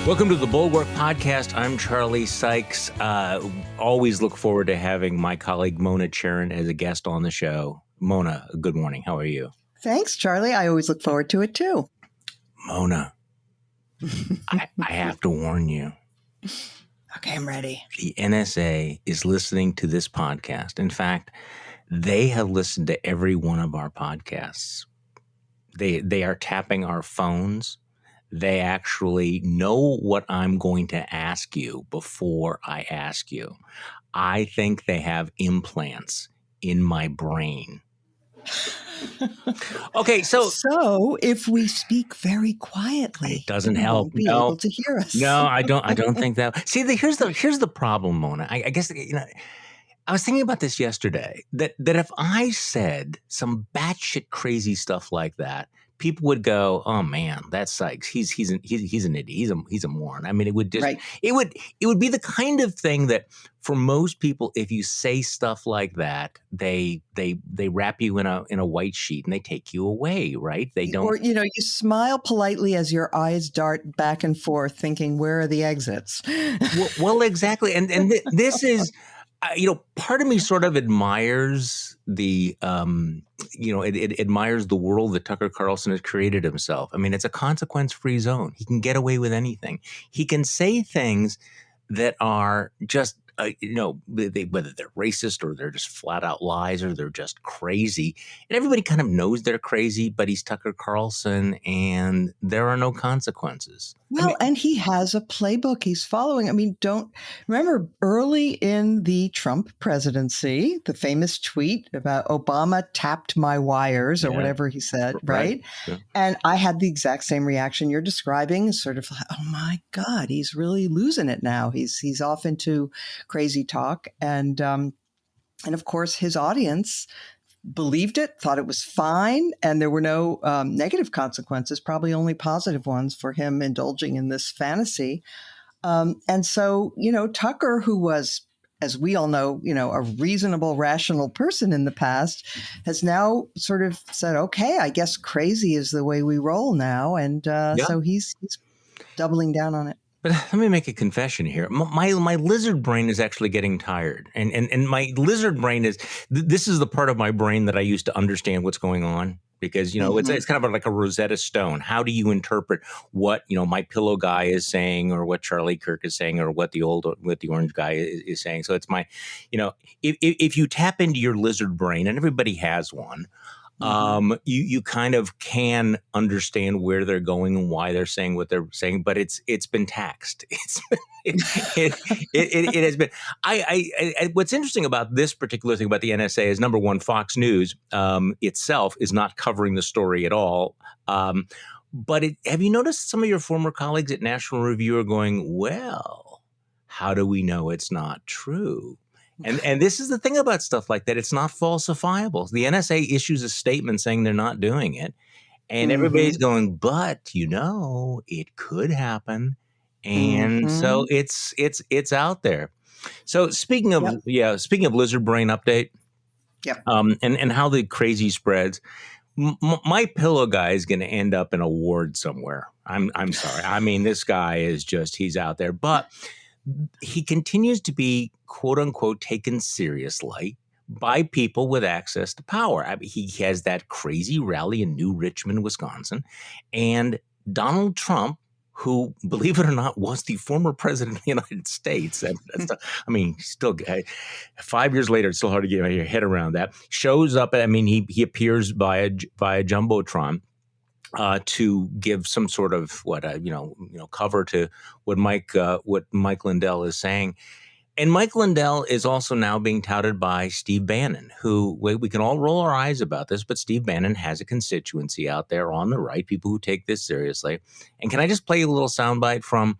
Welcome to the Bulwark Podcast. I'm Charlie Sykes. Always look forward to having my colleague Mona Charen as a guest on the show. Mona, good morning. How are you? Thanks, Charlie. I always look forward to it, too. Mona, I have to warn you. Okay, I'm ready. The NSA is listening to this podcast. In fact, they have listened to every one of our podcasts. They are tapping our phones. They actually know what I'm going to ask you before I ask you. I think they have implants in my brain. Okay, so if we speak very quietly, it doesn't they help. won't be able to hear us. No, I don't think that. See, here's the problem, Mona. I guess I was thinking about this yesterday. That if I said some batshit crazy stuff like that, people would go, "Oh man, that's Sykes. He's an idiot. He's a moron." I mean, it would just Right. it would be the kind of thing that for most people, if you say stuff like that, they wrap you in a white sheet and they take you away, right? They don't. Or, you smile politely as your eyes dart back and forth, thinking, where are the exits? Well, exactly. And this is, part of me sort of admires it admires the world that Tucker Carlson has created himself. I mean, it's a consequence-free zone. He can get away with anything. He can say things that are just, whether they're racist or they're just flat out lies or they're just crazy. And everybody kind of knows they're crazy, but he's Tucker Carlson and there are no consequences. Well, and he has a playbook he's following. I mean, don't remember early in the Trump presidency, the famous tweet about Obama tapped my wires or whatever he said, right? Yeah. And I had the exact same reaction you're describing, sort of like, oh my God, he's really losing it now. He's off into crazy talk. And of course, his audience believed it, thought it was fine, and there were no negative consequences, probably only positive ones for him indulging in this fantasy. And so, Tucker, who was, as we all know, a reasonable, rational person in the past, has now sort of said, okay, I guess crazy is the way we roll now. And so he's doubling down on it. But let me make a confession here. My lizard brain is actually getting tired. And my lizard brain this is the part of my brain that I use to understand what's going on. Because, it's kind of like a Rosetta Stone. How do you interpret what, my pillow guy is saying or what Charlie Kirk is saying or what the orange guy is saying? So it's my, if you tap into your lizard brain, and everybody has one, you kind of can understand where they're going and why they're saying what they're saying, but it's been taxed. It has been. I what's interesting about this particular thing about the NSA is, number one, Fox News itself is not covering the story at all. But have you noticed some of your former colleagues at National Review are going, well, how do we know it's not true? And this is the thing about stuff like that. It's not falsifiable. The NSA issues a statement saying they're not doing it. And everybody's going, but, it could happen. And so it's out there. So speaking of lizard brain update and how the crazy spreads, my pillow guy is going to end up in a ward somewhere. I'm sorry. I mean, this guy is he's out there. But he continues to be, quote unquote, taken seriously by people with access to power. I mean, he has that crazy rally in New Richmond, Wisconsin, and Donald Trump, who, believe it or not, was the former president of the United States. Still 5 years later, it's still hard to get your head around that. Shows up. I mean, he appears via Jumbotron. To give some sort of cover to what Mike Lindell is saying. And Mike Lindell is also now being touted by Steve Bannon, who we can all roll our eyes about this, but Steve Bannon has a constituency out there on the right, people who take this seriously. And can I just play a little soundbite from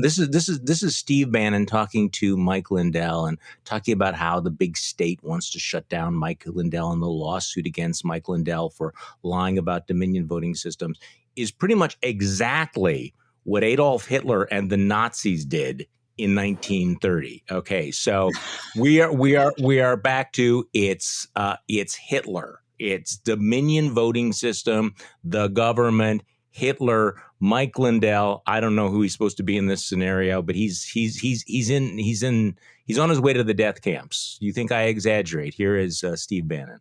this is Steve Bannon talking to Mike Lindell and talking about how the big state wants to shut down Mike Lindell, and the lawsuit against Mike Lindell for lying about Dominion voting systems is pretty much exactly what Adolf Hitler and the Nazis did in 1930. Okay, so we are back to it's Hitler. It's Dominion voting system, the government. Hitler, Mike Lindell. I don't know who he's supposed to be in this scenario, but he's on his way to the death camps. You think I exaggerate? Here is Steve Bannon.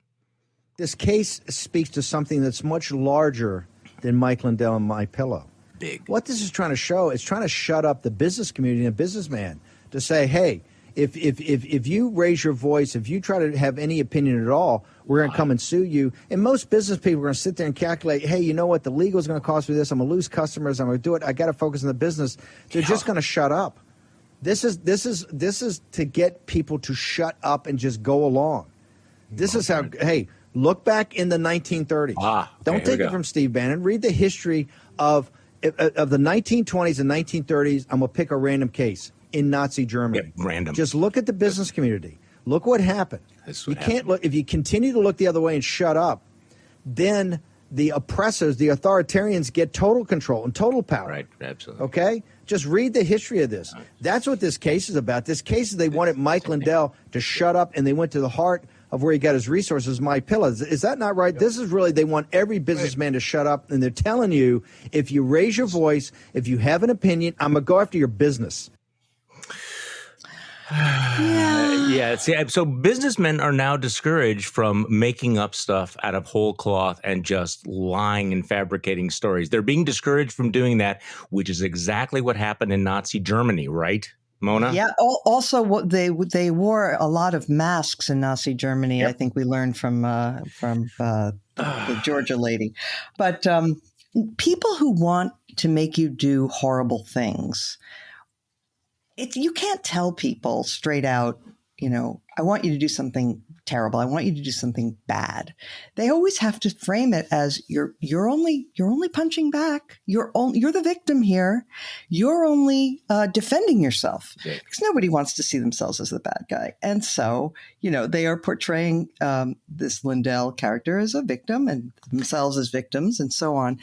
This case speaks to something that's much larger than Mike Lindell and MyPillow. Big. What this is trying to show is trying to shut up the business community and businessman to say, hey, if you raise your voice, if you try to have any opinion at all, we're going to come and sue you. And most business people are going to sit there and calculate, hey, you know what? The legal is going to cost me this. I'm going to lose customers. I'm going to do it. I got to focus on the business. They're just going to shut up. This is to get people to shut up and just go along. This is how, hey, look back in the 1930s. Don't take it from Steve Bannon. Read the history of the 1920s and 1930s. I'm going to pick a random case in Nazi Germany. Yeah, random. Just look at the business community. Look what happened. Can't look if you continue to look the other way and shut up, then the oppressors, the authoritarians get total control and total power. Right, absolutely. Okay? Just read the history of this. That's what this case is about. This case is they wanted Mike Lindell to shut up, and they went to the heart of where he got his resources, MyPillow. Is that not right? This is really, they want every businessman to shut up, and they're telling you, if you raise your voice, if you have an opinion, I'm going to go after your business. Yeah. So businessmen are now discouraged from making up stuff out of whole cloth and just lying and fabricating stories. They're being discouraged from doing that, which is exactly what happened in Nazi Germany, right, Mona? Yeah. Also, what they wore a lot of masks in Nazi Germany. Yep. I think we learned from the Georgia lady. But people who want to make you do horrible things. You can't tell people straight out, I want you to do something terrible. I want you to do something bad. They always have to frame it as you're only punching back. You're the victim here. You're only defending yourself, because nobody wants to see themselves as the bad guy. And so, they are portraying this Lindell character as a victim and themselves as victims and so on.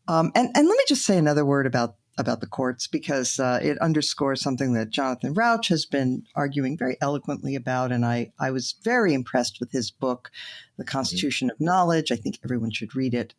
And let me just say another word about the courts, because it underscores something that Jonathan Rauch has been arguing very eloquently about. And I was very impressed with his book, The Constitution of Knowledge. I think everyone should read it.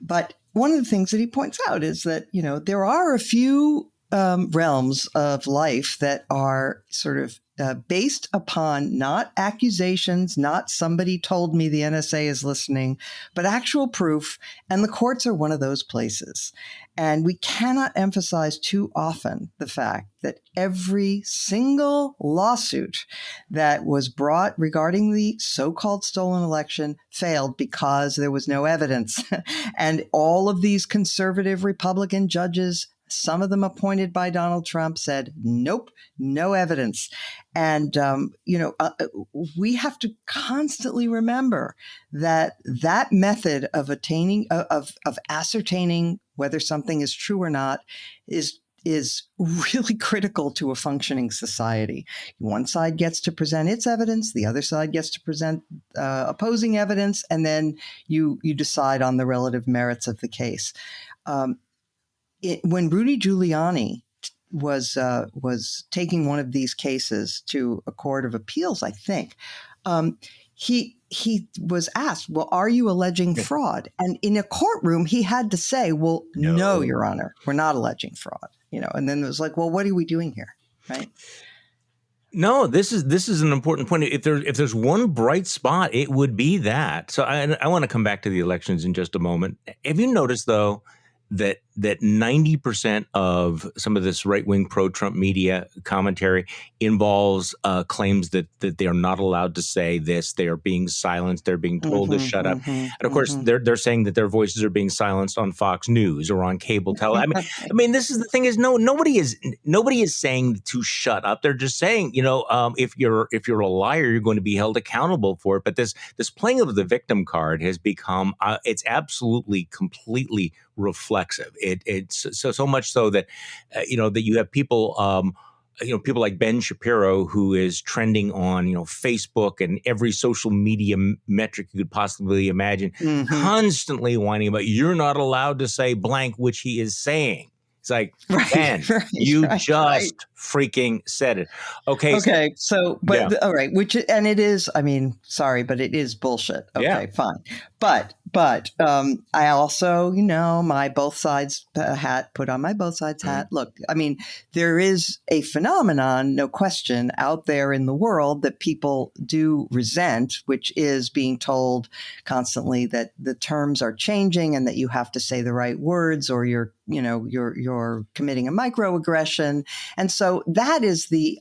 But one of the things that he points out is that, there are a few realms of life that are sort of based upon not accusations, not somebody told me the NSA is listening, but actual proof. And the courts are one of those places. And we cannot emphasize too often the fact that every single lawsuit that was brought regarding the so-called stolen election failed because there was no evidence. And all of these conservative Republican judges, some of them appointed by Donald Trump, said, nope, no evidence. And, we have to constantly remember that method of ascertaining whether something is true or not is really critical to a functioning society. One side gets to present its evidence, the other side gets to present opposing evidence, and then you decide on the relative merits of the case. When Rudy Giuliani was taking one of these cases to a court of appeals, I think, he was asked, well, are you alleging fraud? And in a courtroom, he had to say, well, no, Your Honor, we're not alleging fraud. And then it was like, well, what are we doing here? Right. No, this is an important point. If there's one bright spot, it would be that. So I want to come back to the elections in just a moment. Have you noticed, though, that 90% of some of this right-wing pro-Trump media commentary involves claims that they are not allowed to say this, they are being silenced, they're being told to shut up. And of course, they're saying that their voices are being silenced on Fox News or on cable television. I mean, this is the thing: is nobody is saying to shut up. They're just saying, if you're a liar, you're going to be held accountable for it. But this playing of the victim card has become it's absolutely completely reflexive. It's so much so that that you have people people like Ben Shapiro, who is trending on Facebook and every social media metric you could possibly imagine, constantly whining about you're not allowed to say blank, which he is saying. It's like, Ben, you just freaking said it. Okay. Okay. So, Yeah. but all right, and it is, I mean, sorry, but it is bullshit. Okay, Yeah. fine. But I also, my both sides hat, put on my both sides hat. Look, I mean, there is a phenomenon, no question, out there in the world that people do resent, which is being told constantly that the terms are changing and that you have to say the right words or you're committing a microaggression. And so that is the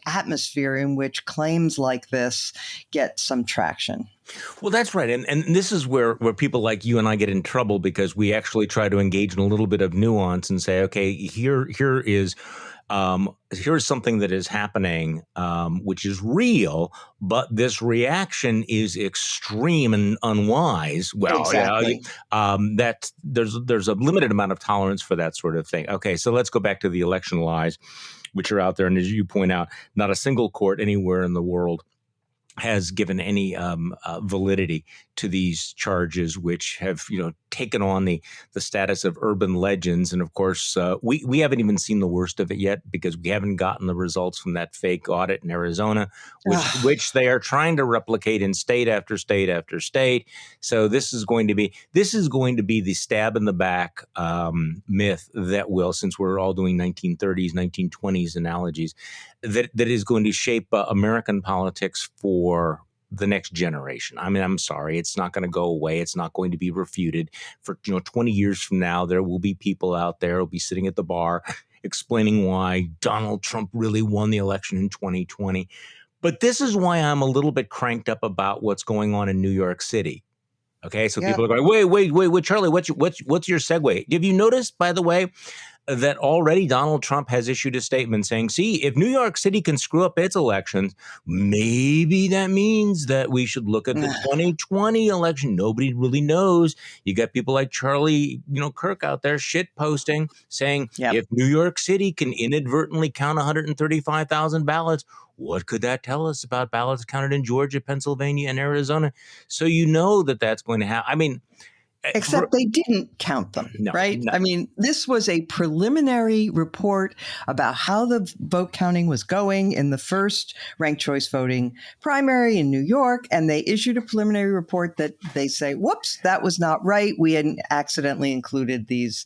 atmosphere in which claims like this get some traction. Well, that's right. And this is where people like you and I get in trouble, because we actually try to engage in a little bit of nuance and say, okay, here's something that is happening, which is real, but this reaction is extreme and unwise. Well, exactly. That there's a limited amount of tolerance for that sort of thing. Okay, so let's go back to the election lies, which are out there. And as you point out, not a single court anywhere in the world has given any validity to these charges, which have taken on the status of urban legends. And of course, we haven't even seen the worst of it yet, because we haven't gotten the results from that fake audit in Arizona, which they are trying to replicate in state after state after state. So this is going to be the stab in the back myth that will, since we're all doing 1930s, 1920s analogies, that is going to shape American politics for the next generation. I mean, I'm sorry, it's not going to go away. It's not going to be refuted. For 20 years from now, there will be people out there who will be sitting at the bar explaining why Donald Trump really won the election in 2020. But this is why I'm a little bit cranked up about what's going on in New York City. Okay, so people are going, wait, Charlie, what's your segue? Have you noticed, by the way, that already Donald Trump has issued a statement saying, see, if New York City can screw up its elections, maybe that means that we should look at the 2020 election. Nobody really knows. You got people like Charlie, Kirk out there shit posting, saying, if New York City can inadvertently count 135,000 ballots, what could that tell us about ballots counted in Georgia, Pennsylvania, and Arizona? So that's going to happen. I mean, except they didn't count them, right? No. I mean, this was a preliminary report about how the vote counting was going in the first ranked choice voting primary in New York. And they issued a preliminary report that they say, whoops, that was not right. We had accidentally included these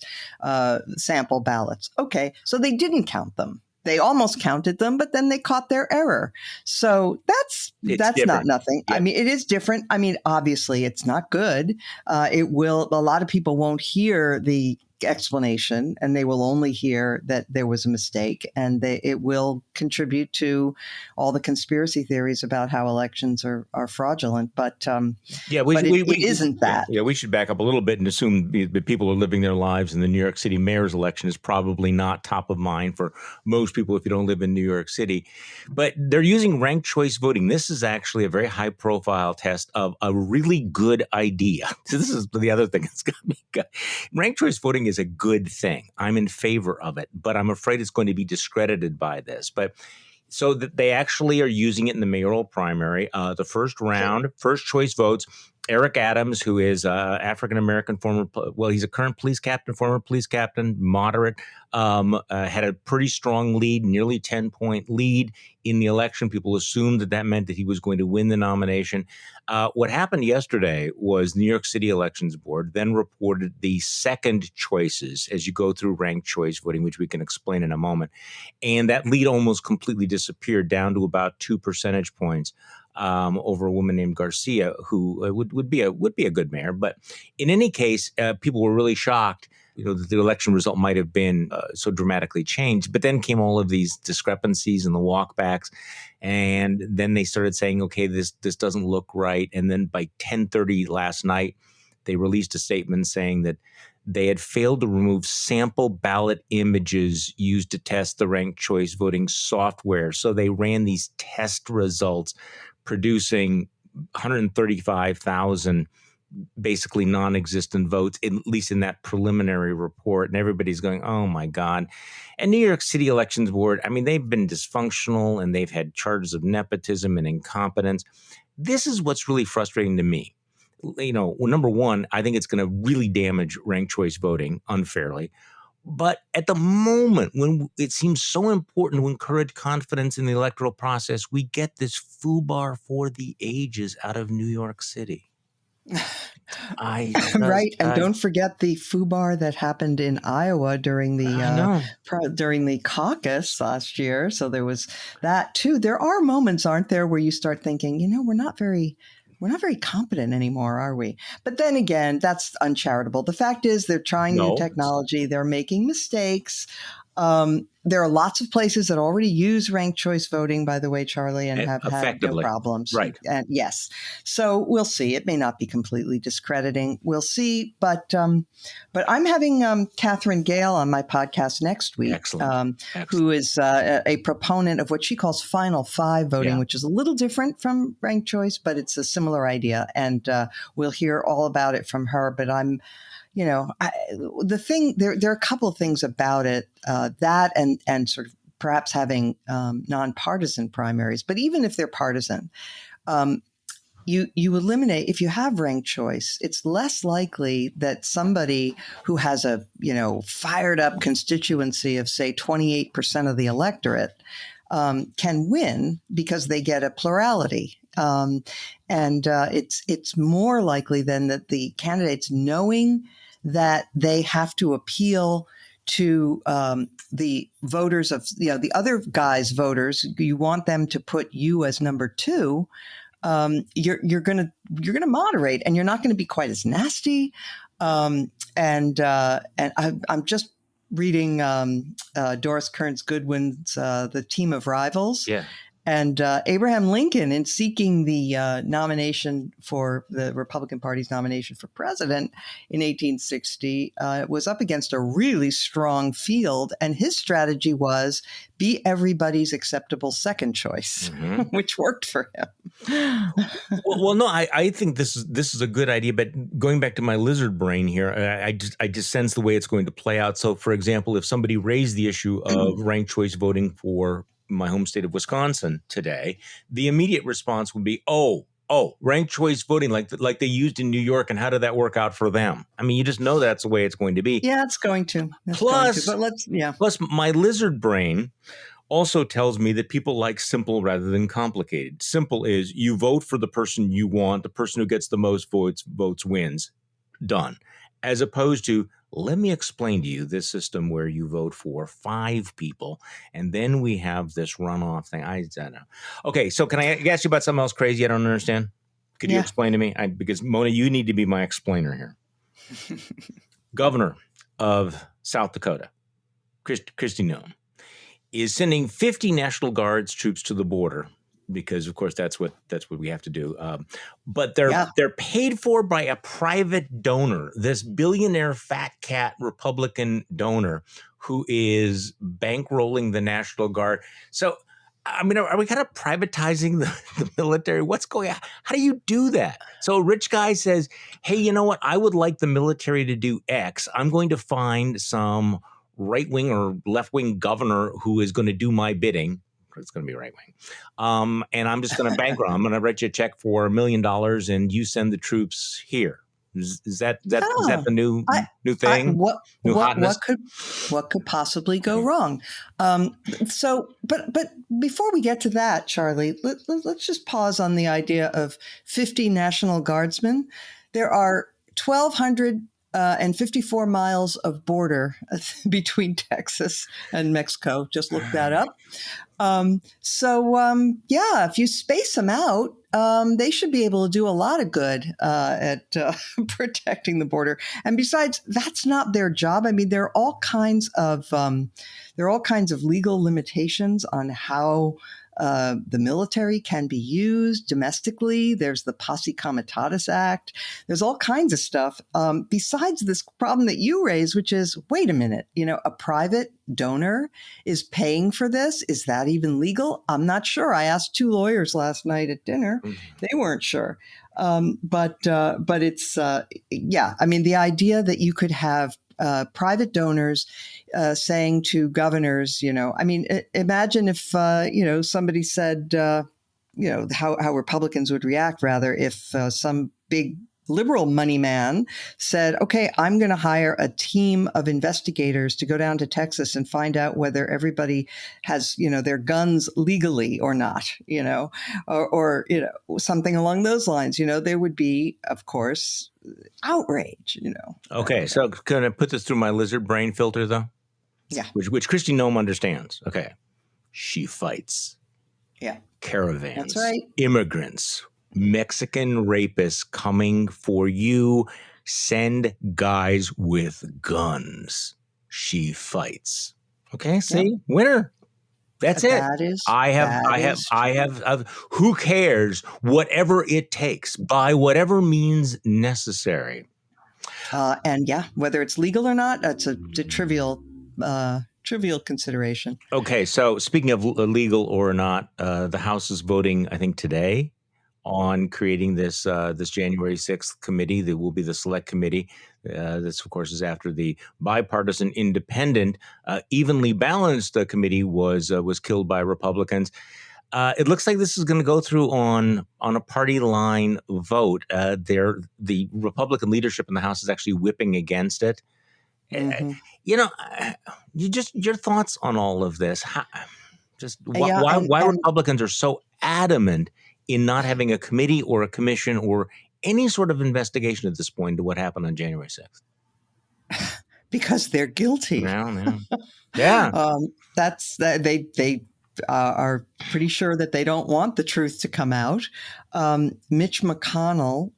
sample ballots. Okay, so they didn't count them. They almost counted them, but then they caught their error. So that's not nothing. Yeah. I mean, it is different. I mean, obviously, it's not good. A lot of people won't hear the explanation, and they will only hear that there was a mistake, and it will contribute to all the conspiracy theories about how elections are fraudulent. But it isn't that. Yeah, we should back up a little bit and assume that people are living their lives, and the New York City mayor's election is probably not top of mind for most people if you don't live in New York City. But they're using ranked choice voting. This is actually a very high profile test of a really good idea. So this is the other thing that's got me. Ranked choice voting is a good thing. I'm in favor of it, but I'm afraid it's going to be discredited by this. But so that they actually are using it in the mayoral primary, the first round, first choice votes. Eric Adams, who is African-American, he's a current police captain, former police captain, moderate, had a pretty strong lead, nearly 10-point lead in the election. People assumed that meant that he was going to win the nomination. What happened yesterday was New York City Elections Board then reported the second choices as you go through ranked choice voting, which we can explain in a moment. And that lead almost completely disappeared down to about 2 percentage points. Over a woman named Garcia, who would be a good mayor. But in any case, people were really shocked, that the election result might have been so dramatically changed. But then came all of these discrepancies and the walkbacks, and then they started saying, "Okay, this doesn't look right." And then by 10:30 last night, they released a statement saying that they had failed to remove sample ballot images used to test the ranked choice voting software. So they ran these test results, producing 135,000 basically non-existent votes, at least in that preliminary report. And everybody's going, oh my God. And New York City Elections Board, I mean, they've been dysfunctional and they've had charges of nepotism and incompetence. This is what's really frustrating to me. Number one, I think it's going to really damage ranked choice voting unfairly. But at the moment when it seems so important to encourage confidence in the electoral process, we get this foobar for the ages out of New York City. Right, and don't forget the foobar that happened in Iowa during the caucus last year. So there was that too. There are moments, aren't there, where you start thinking, we're not very competent anymore, are we? But then again, that's uncharitable. The fact is, they're trying new technology. They're making mistakes. There are lots of places that already use ranked choice voting, by the way, Charlie, and have had no problems. Right. And yes. So we'll see. It may not be completely discrediting. We'll see. But I'm having Catherine Gale on my podcast next week, who is a proponent of what she calls Final Five voting, which is a little different from ranked choice, but it's a similar idea. And we'll hear all about it from her. But there are a couple of things about it, that and sort of perhaps having nonpartisan primaries. But even if they're partisan, you eliminate, if you have ranked choice, it's less likely that somebody who has a fired up constituency of, say, 28% of the electorate can win because they get a plurality. It's more likely then that the candidates, knowing that they have to appeal to the voters of the other guy's voters, you want them to put you as number two. You're gonna moderate, and you're not going to be quite as nasty. And I'm just reading Doris Kearns Goodwin's The Team of Rivals. Yeah. And Abraham Lincoln, in seeking the nomination for the Republican Party's nomination for president in 1860, was up against a really strong field. And his strategy was be everybody's acceptable second choice, which worked for him. well, no, I think this is a good idea. But going back to my lizard brain here, I just sense the way it's going to play out. So, for example, if somebody raised the issue of ranked choice voting for my home state of Wisconsin today, the immediate response would be, oh, ranked choice voting like they used in New York, and how did that work out for them? I mean, you just know that's the way it's going to be. Yeah, it's going to. Plus, my lizard brain also tells me that people like simple rather than complicated. Simple is you vote for the person you want, the person who gets the most votes wins. Done. As opposed to, let me explain to you this system where you vote for 5 people, and then we have this runoff thing. I don't know. Okay, so can I ask you about something else crazy I don't understand? Could you explain to me? Because, Mona, you need to be my explainer here. Governor of South Dakota, Kristi Noem, is sending 50 National Guards troops to the border because, of course, that's what we have to do. But they're paid for by a private donor, this billionaire fat cat Republican donor who is bankrolling the National Guard. So, I mean, are we kind of privatizing the military? What's going on? How do you do that? So a rich guy says, hey, you know what? I would like the military to do X. I'm going to find some right-wing or left-wing governor who is going to do my bidding. It's going to be right-wing. And I'm just going to bankroll. I'm going to write you a check for $1 million and you send the troops here. Is that the new thing? What could possibly go wrong? But before we get to that, Charlie, let's just pause on the idea of 50 National Guardsmen. There are 1,254 miles of border between Texas and Mexico. Just look that up. If you space them out, they should be able to do a lot of good at protecting the border. And besides, that's not their job. I mean, there are all kinds of legal limitations on how the military can be used domestically. There's the Posse Comitatus Act. There's all kinds of stuff. Besides this problem that you raise, which is, wait a minute, a private donor is paying for this. Is that even legal? I'm not sure. I asked 2 lawyers last night at dinner. They weren't sure. But it's, I mean, the idea that you could have private donors saying to governors, I mean, imagine if, somebody said, how Republicans would react rather if some big liberal money man said, okay, I'm going to hire a team of investigators to go down to Texas and find out whether everybody has, their guns legally or not, or something along those lines. There would be, of course, outrage, Okay. So can I put this through my lizard brain filter though? Yeah. Which Kristi Noem understands. Okay. She fights. Yeah. Caravans. That's right. Immigrants. Mexican rapists coming for you. Send guys with guns. She fights. Okay, see? Yep. Winner. That's it. I have, who cares? Whatever it takes, by whatever means necessary. And whether it's legal or not, that's a trivial consideration. Okay, so speaking of legal or not, the House is voting, I think, today on creating this January 6th committee that will be the select committee. This, of course, is after the bipartisan, independent, evenly balanced committee was killed by Republicans. It looks like this is going to go through on a party line vote. The Republican leadership in the House is actually whipping against it. Mm-hmm. Your thoughts on all of this? Why Republicans are so adamant in not having a committee or a commission or any sort of investigation at this point into what happened on January 6th? Because they're guilty. Yeah. That's that they are pretty sure that they don't want the truth to come out. Mitch McConnell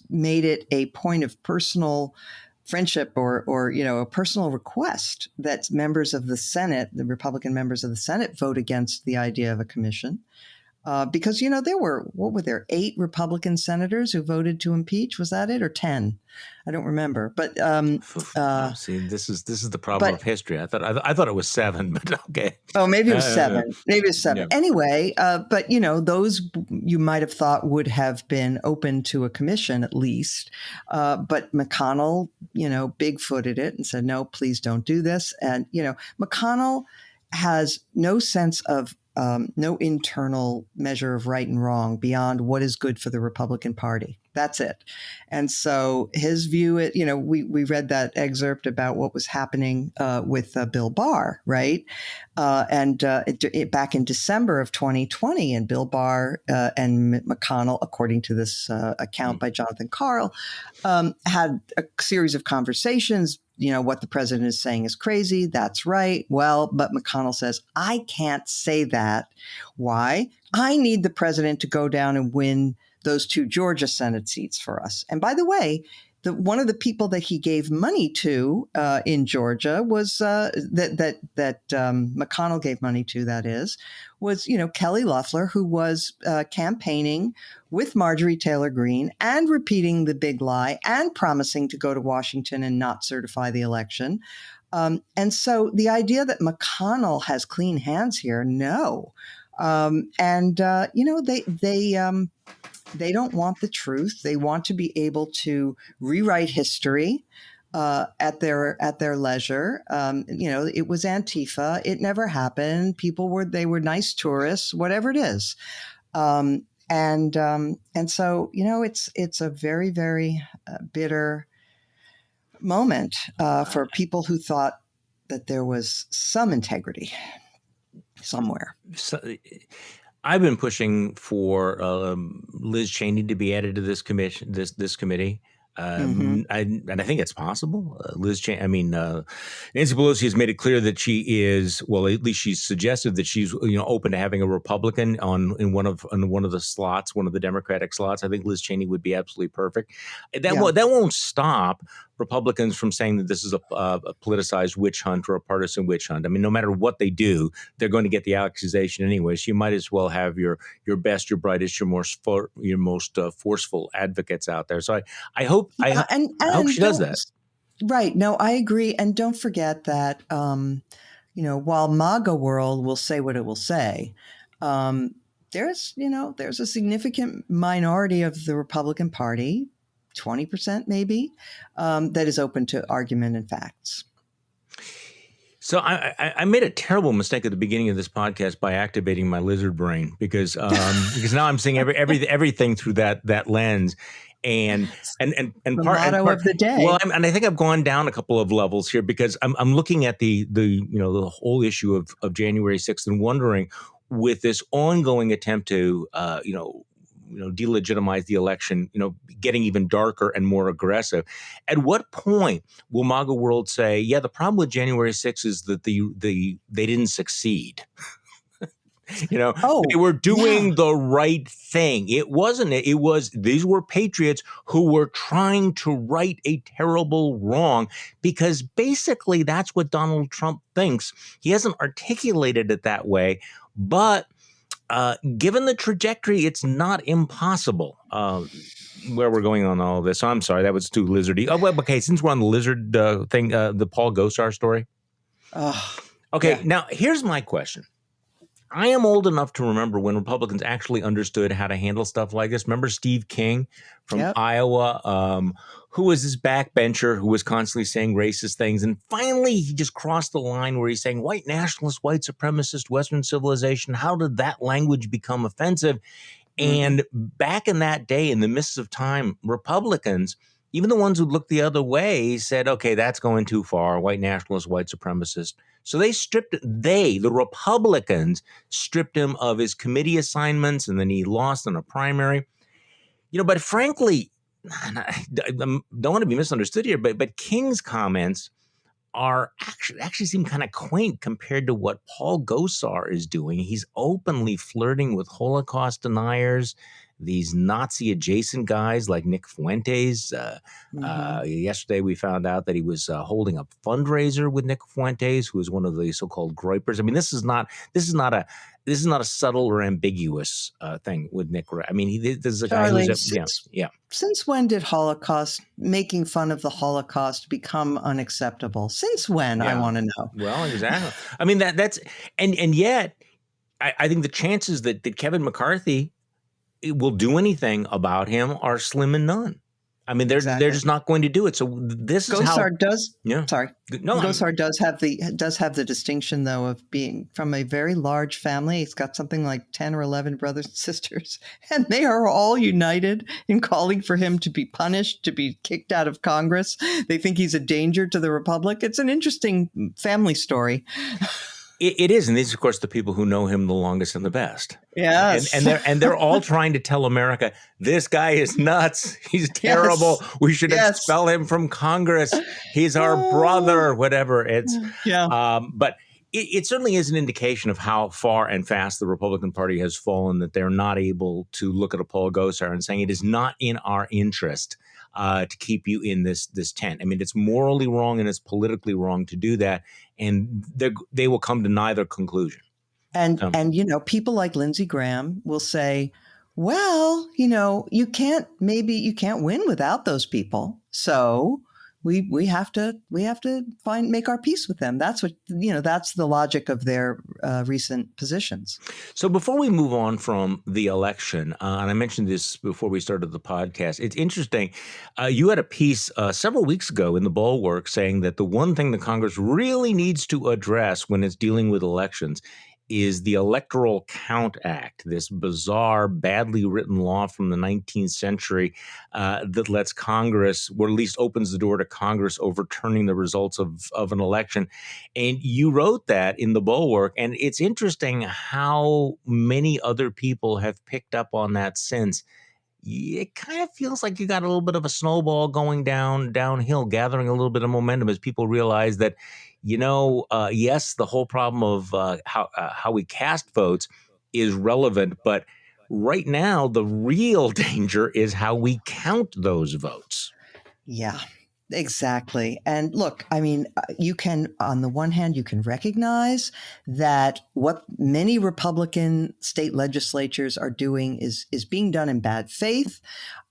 made it a point of personal friendship or a personal request that members of the Senate, the Republican members of the Senate, vote against the idea of a commission. Because, there were 8 Republican senators who voted to impeach? Was that it, or 10? I don't remember. But see, this is the problem of history. I thought it was 7, but okay. Oh, maybe it was 7. Maybe it was 7. Yeah. Anyway, but those you might have thought would have been open to a commission at least. But McConnell, big-footed it and said, no, please don't do this. And McConnell has no sense of no internal measure of right and wrong beyond what is good for the Republican Party. That's it. And so his view, we read that excerpt about what was happening with Bill Barr, right? And back in December of 2020, and Bill Barr and McConnell, according to this account by Jonathan Karl, had a series of conversations. What the president is saying is crazy. That's right. Well, but McConnell says, I can't say that. Why? I need the president to go down and win those 2 Georgia Senate seats for us. And by the way, one of the people that he gave money to in Georgia was that McConnell gave money to, that is, was, Kelly Loeffler, who was campaigning with Marjorie Taylor Greene and repeating the big lie and promising to go to Washington and not certify the election. And so the idea that McConnell has clean hands here, no. They don't want the truth. They want to be able to rewrite history at their leisure. It was Antifa. It never happened. They were nice tourists, whatever it is. And so, it's a very, very bitter moment for people who thought that there was some integrity somewhere. I've been pushing for Liz Cheney to be added to this commission, this committee. And I think it's possible. Nancy Pelosi has made it clear that she is, well, at least she's suggested that she's, open to having a Republican in one of the slots, one of the Democratic slots. I think Liz Cheney would be absolutely perfect. That won't stop Republicans from saying that this is a politicized witch hunt or a partisan witch hunt. I mean, no matter what they do, they're going to get the accusation anyway. So you might as well have your best, your brightest, your most forceful advocates out there. So I hope she does that. Right. No, I agree. And don't forget that, while MAGA world will say what it will say, there's a significant minority of the Republican Party, 20% maybe, that is open to argument and facts. So I made a terrible mistake at the beginning of this podcast by activating my lizard brain because now I'm seeing everything through that lens. and The part and motto part. of the day. Well, and I think I've gone down a couple of levels here because I'm looking at the the whole issue of January 6th and wondering, with this ongoing attempt to delegitimize the election, getting even darker and more aggressive. At what point will MAGA world say, yeah, the problem with January 6th is that they didn't succeed? Oh, They were yeah. doing the right thing. It wasn't. It was these were patriots who were trying to right a terrible wrong, because basically that's what Donald Trump thinks. He hasn't articulated it that way, but given the trajectory, it's not impossible. Where we're going on all of this. So I'm sorry, that was too lizardy. Oh, well, okay. Since we're on the lizard thing, the Paul Gosar story. Oh, Okay, yeah. now here's my question. I am old enough to remember when Republicans actually understood how to handle stuff like this. Remember Steve King from Yep. Iowa, who was this backbencher who was constantly saying racist things. And finally, he just crossed the line where he's saying white nationalist, white supremacist, Western civilization. How did that language become offensive? And back in that day, in the mists of time, Republicans, even the ones who looked the other way, said, okay, that's going too far, white nationalist, white supremacist. So the Republicans stripped him of his committee assignments, and then he lost in a primary. But frankly, I don't want to be misunderstood here, but King's comments are actually seem kind of quaint compared to what Paul Gosar is doing. He's openly flirting with Holocaust deniers, these Nazi adjacent guys like Nick Fuentes. Yesterday, we found out that he was holding a fundraiser with Nick Fuentes, who is one of the so-called Groypers. I mean, this is not a subtle or ambiguous thing with Nick. I mean, this is a guy Charlie, who's since when did making fun of the Holocaust become unacceptable? Since when, I want to know. Well, exactly. I mean, that's and yet I think the chances that Kevin McCarthy will do anything about him are slim and none. I mean, they're just not going to do it. So this is how Gosar does. Yeah. Sorry. No, Gosar does have the distinction, though, of being from a very large family. He's got something like 10 or 11 brothers and sisters, and they are all united in calling for him to be punished, to be kicked out of Congress. They think he's a danger to the Republic. It's an interesting family story. It is, and these, of course, the people who know him the longest and the best. Yes, and they're all trying to tell America, this guy is nuts. He's terrible. Yes. We should expel him from Congress. He's our brother. Whatever it's. But it certainly is an indication of how far and fast the Republican Party has fallen, that they're not able to look at a Paul Gosar and saying it is not in our interest to keep you in this tent. I mean, it's morally wrong and it's politically wrong to do that, and they will come to neither conclusion. And people like Lindsey Graham will say, well, you can't win without those people. So we have to make our peace with them. That's what, that's the logic of their recent positions. So before we move on from the election, and I mentioned this before we started the podcast, it's interesting. You had a piece several weeks ago in the Bulwark saying that the one thing the Congress really needs to address when it's dealing with elections is the Electoral Count Act, this bizarre, badly written law from the 19th century that lets Congress, or at least opens the door to Congress overturning the results of an election. And you wrote that in the Bulwark, and it's interesting how many other people have picked up on that since. It kind of feels like you got a little bit of a snowball going downhill, gathering a little bit of momentum as people realize that, yes, the whole problem of how we cast votes is relevant, but right now the real danger is how we count those votes. Yeah. Exactly. And look, I mean, you can, on the one hand, you can recognize that what many Republican state legislatures are doing is being done in bad faith.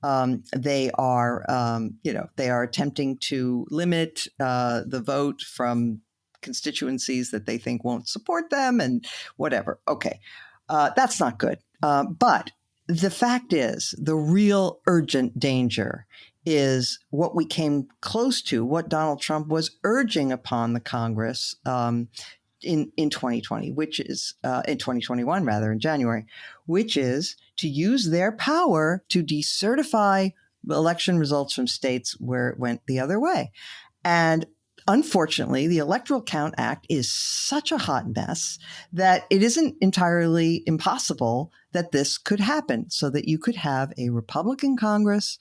They are attempting to limit the vote from constituencies that they think won't support them and whatever. Okay. That's not good. But the fact is, the real urgent danger is what we came close to, what Donald Trump was urging upon the Congress in 2020, which is in 2021, rather, in January, which is to use their power to decertify election results from states where it went the other way. And unfortunately, the Electoral Count Act is such a hot mess that it isn't entirely impossible that this could happen, so that you could have a Republican Congress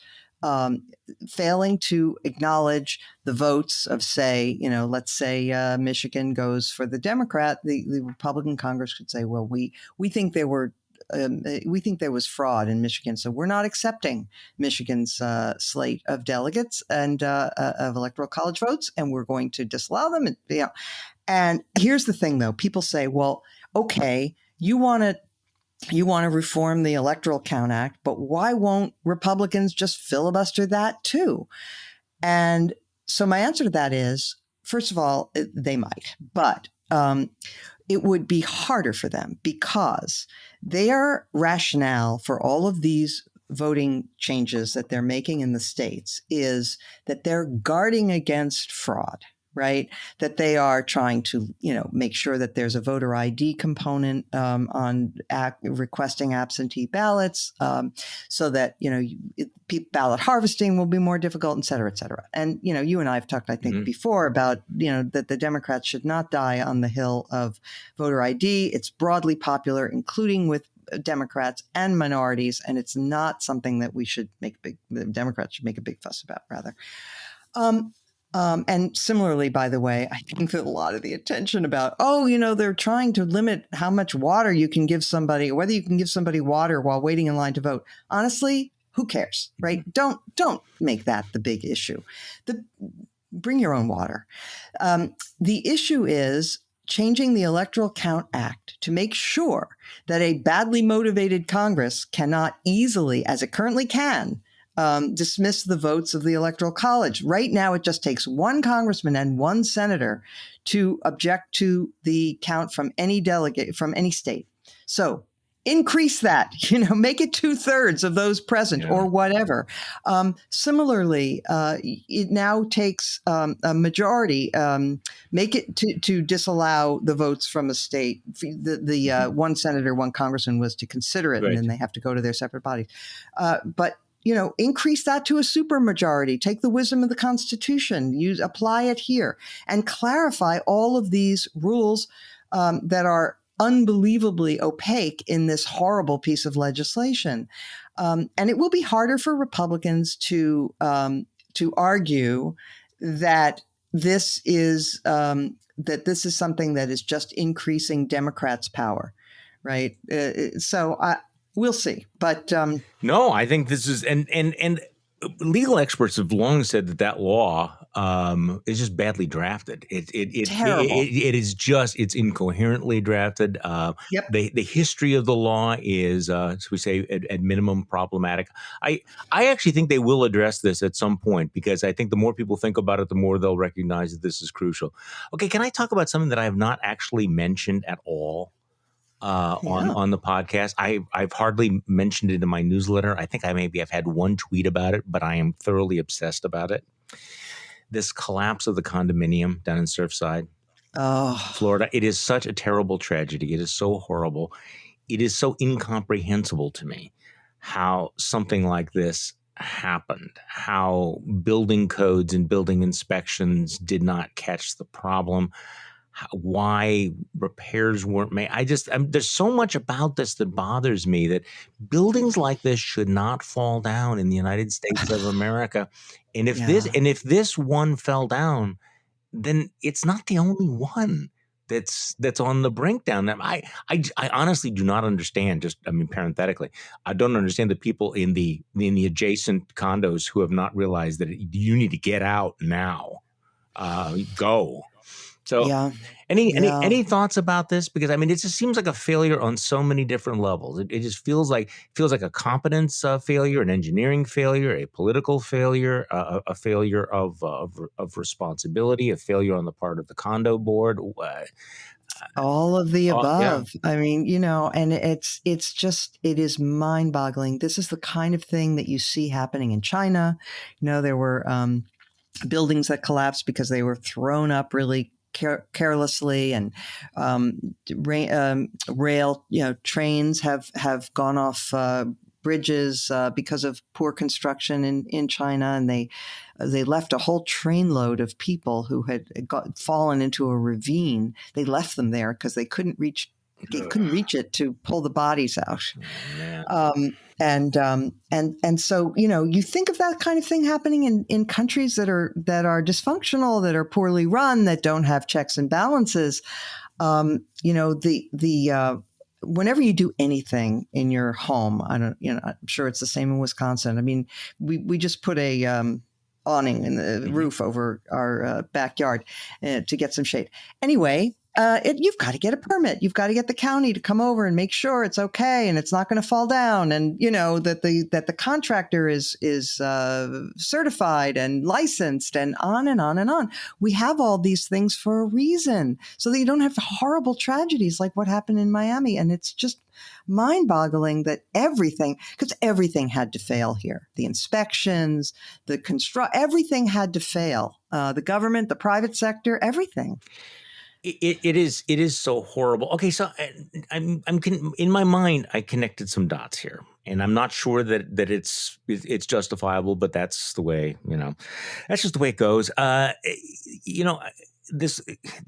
failing to acknowledge the votes of, say, let's say Michigan goes for the Democrat. The Republican Congress could say, well, we think there was fraud in Michigan, so we're not accepting Michigan's slate of delegates and of electoral college votes, and we're going to disallow them. And here's the thing, though: people say, well, okay, you want to reform the Electoral Count Act, but why won't Republicans just filibuster that too? And so my answer to that is, first of all, they might, but it would be harder for them, because their rationale for all of these voting changes that they're making in the states is that they're guarding against fraud, right? That they are trying to, make sure that there's a voter ID component on requesting absentee ballots, so that, ballot harvesting will be more difficult, et cetera, et cetera. And, you and I have talked, I think, before about, that the Democrats should not die on the hill of voter ID. It's broadly popular, including with Democrats and minorities, and it's not something that the Democrats should make a big fuss about, rather. And similarly, by the way, I think that a lot of the attention about, they're trying to limit how much water you can give somebody, or whether you can give somebody water while waiting in line to vote. Honestly, who cares, right? Don't make that the big issue. Bring your own water. The issue is changing the Electoral Count Act to make sure that a badly motivated Congress cannot easily, as it currently can, dismiss the votes of the Electoral College. Right now, it just takes one congressman and one senator to object to the count from any delegate from any state. So increase that, make it 2/3 of those present, or whatever. Similarly, it now takes a majority, make it to disallow the votes from a state. The one senator, one congressman was to consider it, right, and then they have to go to their separate bodies. But increase that to a supermajority. Take the wisdom of the Constitution, apply it here, and clarify all of these rules that are unbelievably opaque in this horrible piece of legislation. And it will be harder for Republicans to argue that this is something that is just increasing Democrats' power, right? We'll see, but no, I think this is and legal experts have long said that law is just badly drafted. It is just, it's incoherently drafted. Yep. The history of the law is, as we say, at minimum problematic. I actually think they will address this at some point, because I think the more people think about it, the more they'll recognize that this is crucial. Okay, can I talk about something that I have not actually mentioned at all on the podcast? I've hardly mentioned it in my newsletter. I think I've had one tweet about it, but I am thoroughly obsessed about it. This collapse of the condominium down in Surfside, Florida. It is such a terrible tragedy. It is so horrible. It is so incomprehensible to me how something like this happened, how building codes and building inspections did not catch the problem, why repairs weren't made. There's so much about this that bothers me, that buildings like this should not fall down in the United States of America. And if this one fell down, then it's not the only one that's on the brink down there. I honestly do not understand. Parenthetically, I don't understand the people in the adjacent condos who have not realized that you need to get out now. Go. So any thoughts about this? Because it just seems like a failure on so many different levels. It just feels like a competence failure, an engineering failure, a political failure, a failure of responsibility, a failure on the part of the condo board. All of the above. Yeah. And it is mind-boggling. This is the kind of thing that you see happening in China. There were buildings that collapsed because they were thrown up really carelessly, and rail trains have gone off bridges because of poor construction in China, and they left a whole trainload of people who had fallen into a ravine. They left them there because they couldn't reach it to pull the bodies out. And so, you think of that kind of thing happening in countries that are dysfunctional, that are poorly run, that don't have checks and balances. Whenever you do anything in your home, I'm sure it's the same in Wisconsin. I mean, we just put a awning in the roof over our backyard to get some shade. Anyway, you've got to get a permit. You've got to get the county to come over and make sure it's okay and it's not going to fall down, and that the contractor is certified and licensed, and on and on and on. We have all these things for a reason, so that you don't have horrible tragedies like what happened in Miami. And it's just mind-boggling that everything had to fail here. The inspections, everything had to fail. The government, the private sector, everything. It is so horrible. Okay, so I'm in my mind, I connected some dots here, and I'm not sure that it's justifiable, but that's the way, that's just the way it goes. The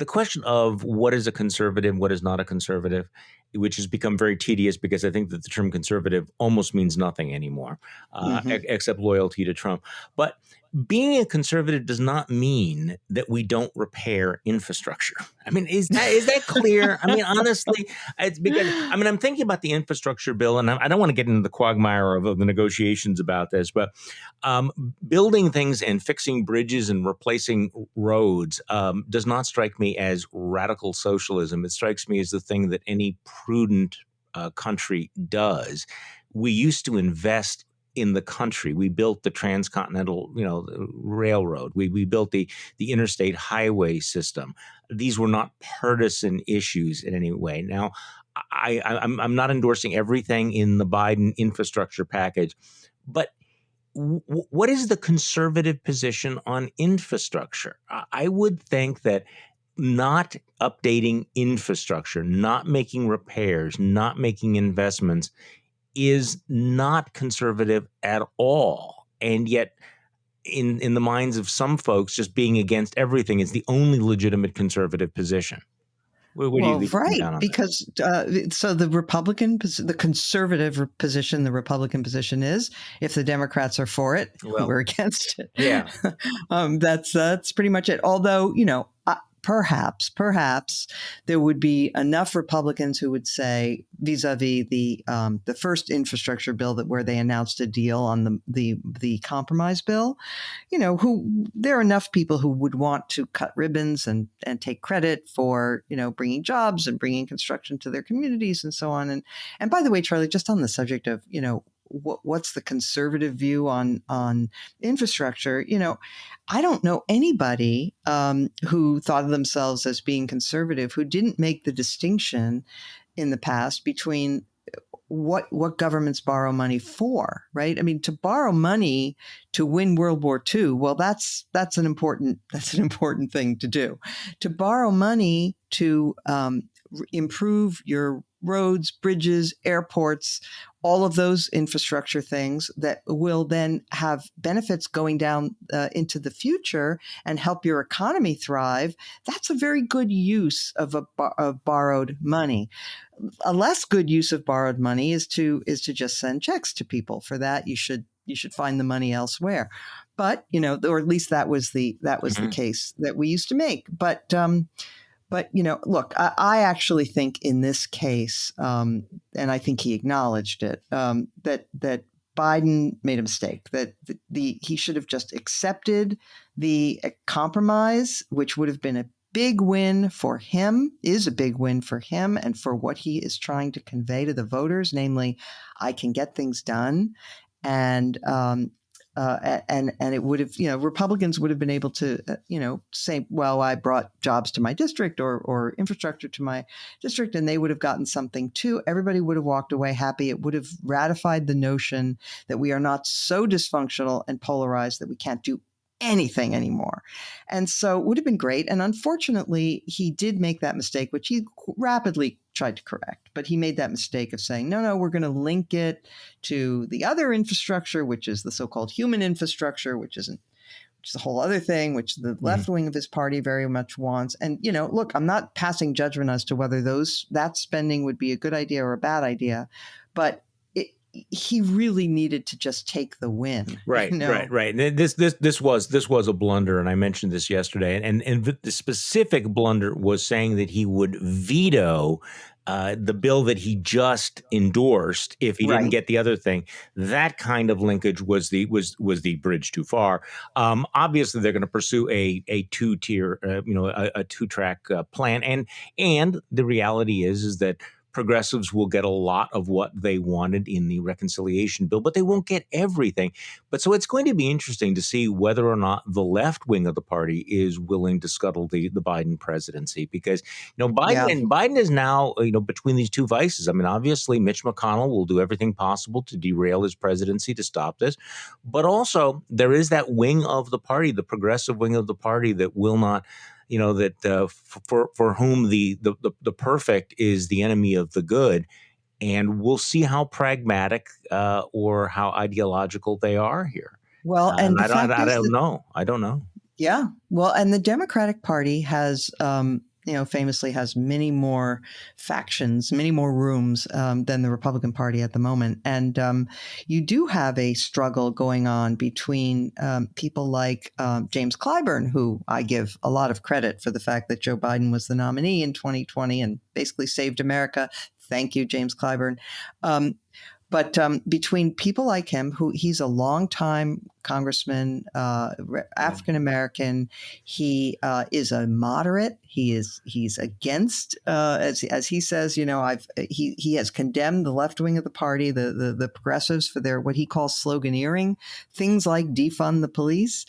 question of what is a conservative, what is not a conservative, which has become very tedious because I think that the term conservative almost means nothing anymore, except loyalty to Trump. But being a conservative does not mean that we don't repair infrastructure. I mean, is that clear? I mean, honestly, it's because I'm thinking about the infrastructure bill, and I don't want to get into the quagmire of the negotiations about this, but building things and fixing bridges and replacing roads does not strike me as radical socialism. It strikes me as the thing that any prudent country does. We used to invest in the country. We built the transcontinental, railroad. We built the interstate highway system. These were not partisan issues in any way. Now, I'm not endorsing everything in the Biden infrastructure package, but what is the conservative position on infrastructure? I would think that not updating infrastructure, not making repairs, not making investments is not conservative at all. And yet, in the minds of some folks, just being against everything is the only legitimate conservative position. What do you think right, because so the conservative position, the Republican position is, if the Democrats are for it, we're against it. Yeah, that's pretty much it. Although, perhaps there would be enough Republicans who would say, vis-a-vis the first infrastructure bill where they announced a deal on the compromise bill, who there are enough people who would want to cut ribbons and take credit for bringing jobs and bringing construction to their communities and so on. And by the way, Charlie, just on the subject of what's the conservative view on infrastructure? I don't know anybody who thought of themselves as being conservative who didn't make the distinction in the past between what governments borrow money for, right? I mean, to borrow money to win World War II, well, that's an important thing to do. To borrow money to improve your roads, bridges, airports, all of those infrastructure things that will then have benefits going down into the future and help your economy thrive. That's a very good use of borrowed money. A less good use of borrowed money is to just send checks to people. For that, you should find the money elsewhere. But or at least that was the case that we used to make. But look, I actually think in this case, and I think he acknowledged it, that Biden made a mistake, that he should have just accepted the compromise, which would have been a big win for him, is a big win for him and for what he is trying to convey to the voters, namely, I can get things done. And it would have, Republicans would have been able to, say, well, I brought jobs to my district or infrastructure to my district, and they would have gotten something too. Everybody would have walked away happy. It would have ratified the notion that we are not so dysfunctional and polarized that we can't do anything anymore. And so it would have been great. And unfortunately, he did make that mistake, which he rapidly tried to correct. But he made that mistake of saying, no, we're going to link it to the other infrastructure, which is the so-called human infrastructure, which is a whole other thing, which the left wing of his party very much wants. And, look, I'm not passing judgment as to whether that spending would be a good idea or a bad idea, but he really needed to just take the win. Right. This was a blunder, and I mentioned this yesterday. And the specific blunder was saying that he would veto the bill that he just endorsed if he didn't get the other thing. That kind of linkage was the bridge too far. Obviously, they're going to pursue a two-tier, a two-track plan, and the reality is that progressives will get a lot of what they wanted in the reconciliation bill, but they won't get everything. But so it's going to be interesting to see whether or not the left wing of the party is willing to scuttle the Biden presidency, because Biden is now between these two vices. I mean, obviously Mitch McConnell will do everything possible to derail his presidency to stop this, but also there is that wing of the party, the progressive wing of the party, that will not. For whom the perfect is the enemy of the good, and we'll see how pragmatic or how ideological they are here. Well, and I don't know. Yeah, well, and the Democratic Party has, famously has many more factions, many more rooms than the Republican Party at the moment. And you do have a struggle going on between people like James Clyburn, who I give a lot of credit for the fact that Joe Biden was the nominee in 2020 and basically saved America. Thank you, James Clyburn. But between people like him, who he's a longtime congressman, African American, he is a moderate. He's against, as he says, he has condemned the left wing of the party, the progressives, for their what he calls sloganeering, things like defund the police.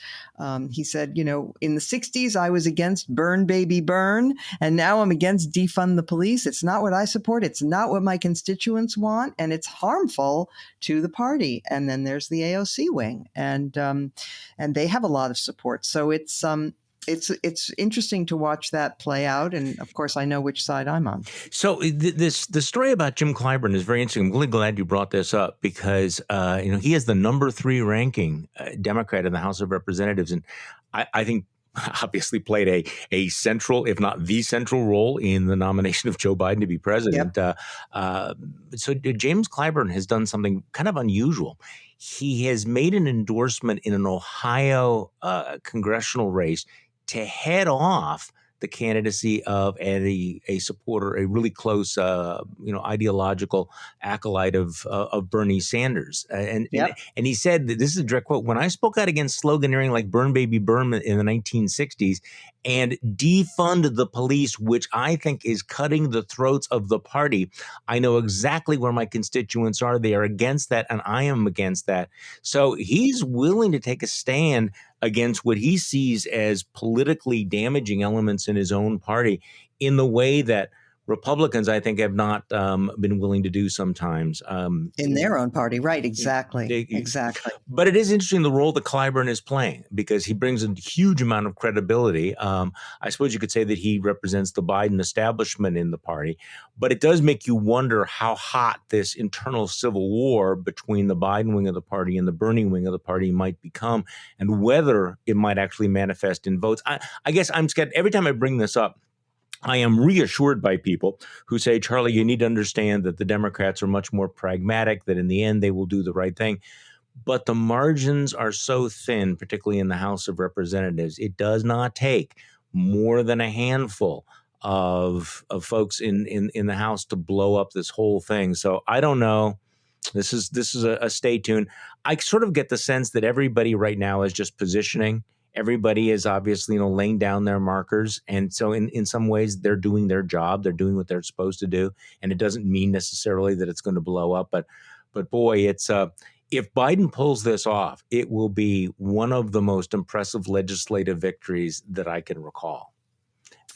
He said, in the 60s I was against burn baby burn, and now I'm against defund the police. It's not what I support. It's not what my constituents want, and it's harmful to the party. And then there's the AOC wing, and they have a lot of support. So it's interesting to watch that play out. And of course, I know which side I'm on. So the story about Jim Clyburn is very interesting. I'm really glad you brought this up, because he has the number 3 ranking Democrat in the House of Representatives, and I think obviously played a central, if not the central role in the nomination of Joe Biden to be president. Yep. So James Clyburn has done something kind of unusual. He has made an endorsement in an Ohio congressional race to head off the candidacy of a supporter, a really close, ideological acolyte of Bernie Sanders. And he said that, this is a direct quote, "When I spoke out against sloganeering like burn baby burn in the 1960s and defund the police, which I think is cutting the throats of the party, I know exactly where my constituents are. They are against that, and I am against that." So he's willing to take a stand against what he sees as politically damaging elements in his own party in the way that Republicans, I think, have not been willing to do sometimes. In their own party, right, exactly. Exactly. But it is interesting the role that Clyburn is playing, because he brings a huge amount of credibility. I suppose you could say that he represents the Biden establishment in the party, but it does make you wonder how hot this internal civil war between the Biden wing of the party and the Bernie wing of the party might become, and whether it might actually manifest in votes. I guess I'm scared every time I bring this up. I am reassured by people who say, "Charlie, you need to understand that the Democrats are much more pragmatic, that in the end they will do the right thing." But the margins are so thin, particularly in the House of Representatives. It does not take more than a handful of folks in the House to blow up this whole thing. So I don't know. This is a stay tuned. I sort of get the sense that everybody right now is just positioning. Everybody is obviously, laying down their markers. And so in some ways, they're doing their job. They're doing what they're supposed to do. And it doesn't mean necessarily that it's going to blow up. But boy, it's if Biden pulls this off, it will be one of the most impressive legislative victories that I can recall.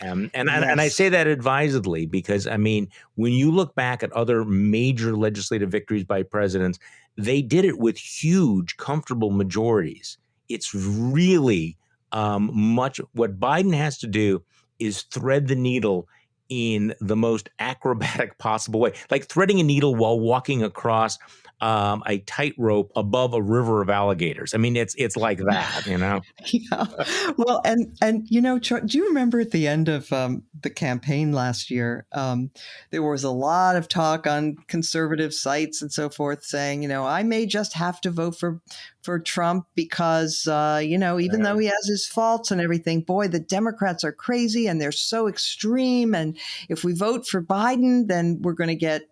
And I say that advisedly, because, I mean, when you look back at other major legislative victories by presidents, they did it with huge, comfortable majorities it's really much what Biden has to do is thread the needle in the most acrobatic possible way, like threading a needle while walking across a tightrope above a river of alligators. I mean, it's like that, you know. Yeah. Well, and do you remember at the end of the campaign last year, there was a lot of talk on conservative sites and so forth saying, I may just have to vote for Trump because, even though he has his faults and everything, boy, the Democrats are crazy and they're so extreme. And if we vote for Biden, then we're going to get,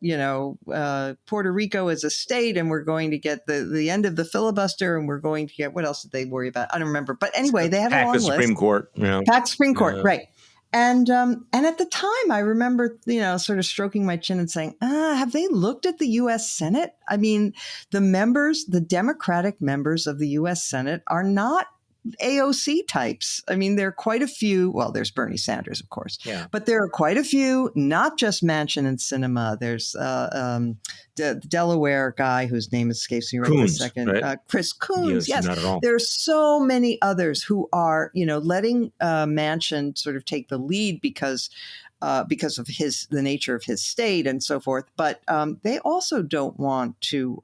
Puerto Rico as a state, and we're going to get the end of the filibuster, and we're going to get, what else did they worry about? I don't remember. But anyway, they had a long list. Supreme Court. Pack Supreme Court, right. And at the time, I remember, sort of stroking my chin and saying, have they looked at the U.S. Senate? I mean, the Democratic members of the U.S. Senate are not AOC types. I mean, there are quite a few. Well, there's Bernie Sanders, of course, but there are quite a few, not just Manchin and Sinema. There's the Delaware guy whose name escapes me right Coons, this second, right? Chris Coons. Yes, not at all. There are so many others who are, letting Manchin sort of take the lead because of the nature of his state and so forth. But they also don't want to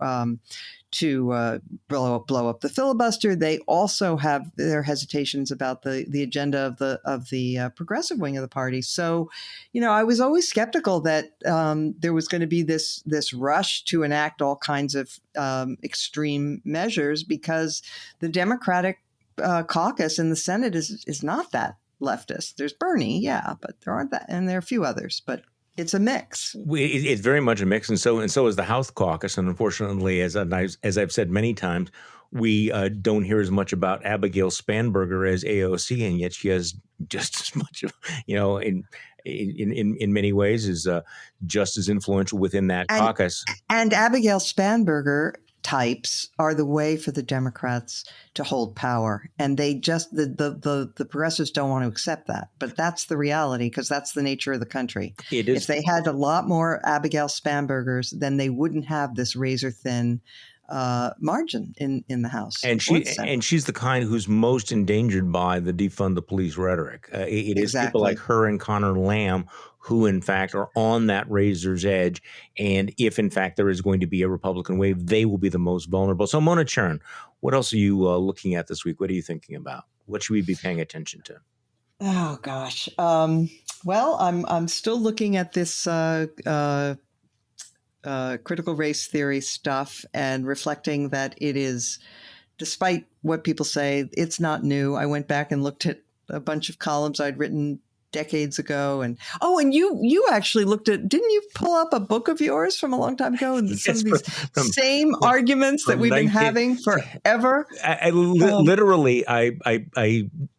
blow up the filibuster. They also have their hesitations about the agenda of the progressive wing of the party. So, I was always skeptical that there was going to be this rush to enact all kinds of extreme measures, because the Democratic caucus in the Senate is not that leftist. There's Bernie, but there aren't that, and there are a few others, but it's a mix. It's very much a mix, and so is the House caucus. And unfortunately, as I've said many times, we don't hear as much about Abigail Spanberger as AOC, and yet she has just as much of, in many ways, is just as influential within that caucus. And Abigail Spanberger types are the way for the Democrats to hold power. And they just, the progressives don't want to accept that. But that's the reality, because that's the nature of the country. It is. If they had a lot more Abigail Spanbergers, then they wouldn't have this razor thin margin in the House. And she's the kind who's most endangered by the defund the police rhetoric. It is people like her and Connor Lamb who, in fact, are on that razor's edge. And if, in fact, there is going to be a Republican wave, they will be the most vulnerable. So, Mona Charen, what else are you looking at this week? What are you thinking about? What should we be paying attention to? Oh, gosh. Well, I'm still looking at this critical race theory stuff and reflecting that it is, despite what people say, it's not new. I went back and looked at a bunch of columns I'd written decades ago. And you actually looked at, didn't you pull up a book of yours from a long time ago? And some of these same arguments that we've been having forever. Literally, I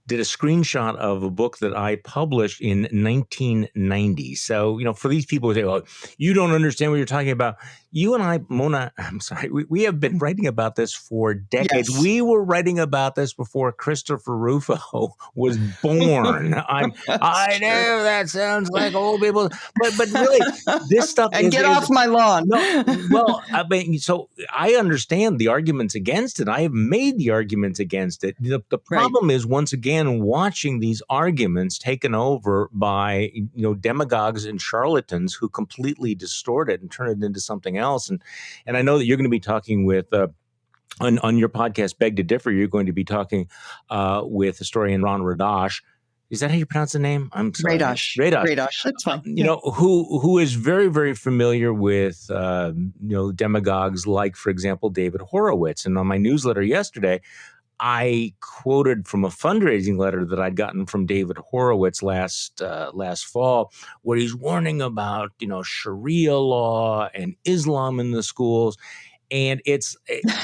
did a screenshot of a book that I published in 1990. So, for these people who say, well, you don't understand what you're talking about. You and I, Mona, I'm sorry, we have been writing about this for decades. Yes. We were writing about this before Christopher Rufo was born. I know that sounds like old people, but really, this stuff and get off my lawn. No, well, I mean, so I understand the arguments against it. I have made the arguments against it. The problem is, once again, watching these arguments taken over by demagogues and charlatans who completely distort it and turn it into something else. And I know that you're going to be talking with on your podcast, Beg to Differ. You're going to be talking with historian Ron Radash. Is that how you pronounce the name? I'm sorry. Radash. That's fine. Who is very, very familiar with demagogues like, for example, David Horowitz. And on my newsletter yesterday, I quoted from a fundraising letter that I'd gotten from David Horowitz last fall, where he's warning about, Sharia law and Islam in the schools. And it's,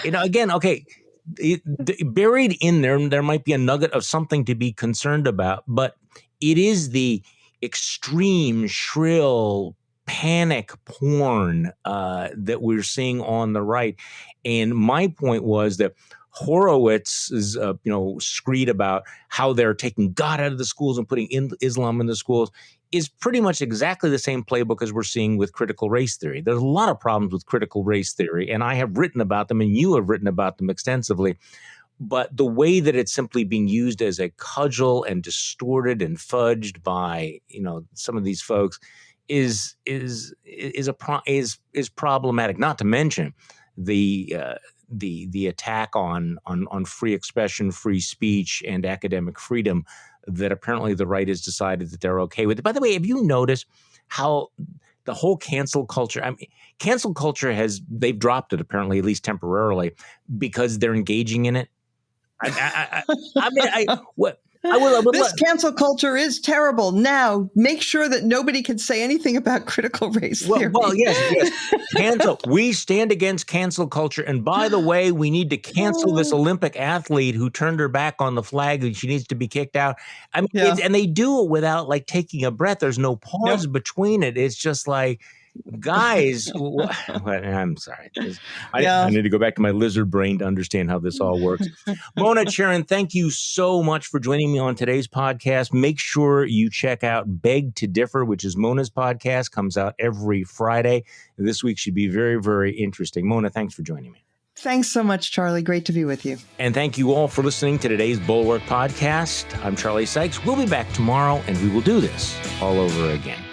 again, okay, buried in there might be a nugget of something to be concerned about, but it is the extreme, shrill, panic porn that we're seeing on the right. And my point was that Horowitz's, screed about how they're taking God out of the schools and putting Islam in the schools is pretty much exactly the same playbook as we're seeing with critical race theory. There's a lot of problems with critical race theory, and I have written about them, and you have written about them extensively. But the way that it's simply being used as a cudgel and distorted and fudged by, some of these folks is problematic. Not to mention the attack on free expression, free speech, and academic freedom that apparently the right has decided that they're okay with. By the way, have you noticed how the whole cancel culture, cancel culture they've dropped it apparently, at least temporarily, because they're engaging in it? This cancel culture is terrible. Now, make sure that nobody can say anything about critical race theory. Well, yes. Cancel. We stand against cancel culture. And by the way, we need to cancel this Olympic athlete who turned her back on the flag and she needs to be kicked out. And they do it without like taking a breath. There's no pause between it. It's just like, guys, I'm sorry. I need to go back to my lizard brain to understand how this all works. Mona Charen, thank you so much for joining me on today's podcast. Make sure you check out Beg to Differ, which is Mona's podcast, comes out every Friday. This week should be very, very interesting. Mona, thanks for joining me. Thanks so much, Charlie. Great to be with you. And thank you all for listening to today's Bulwark podcast. I'm Charlie Sykes. We'll be back tomorrow, and we will do this all over again.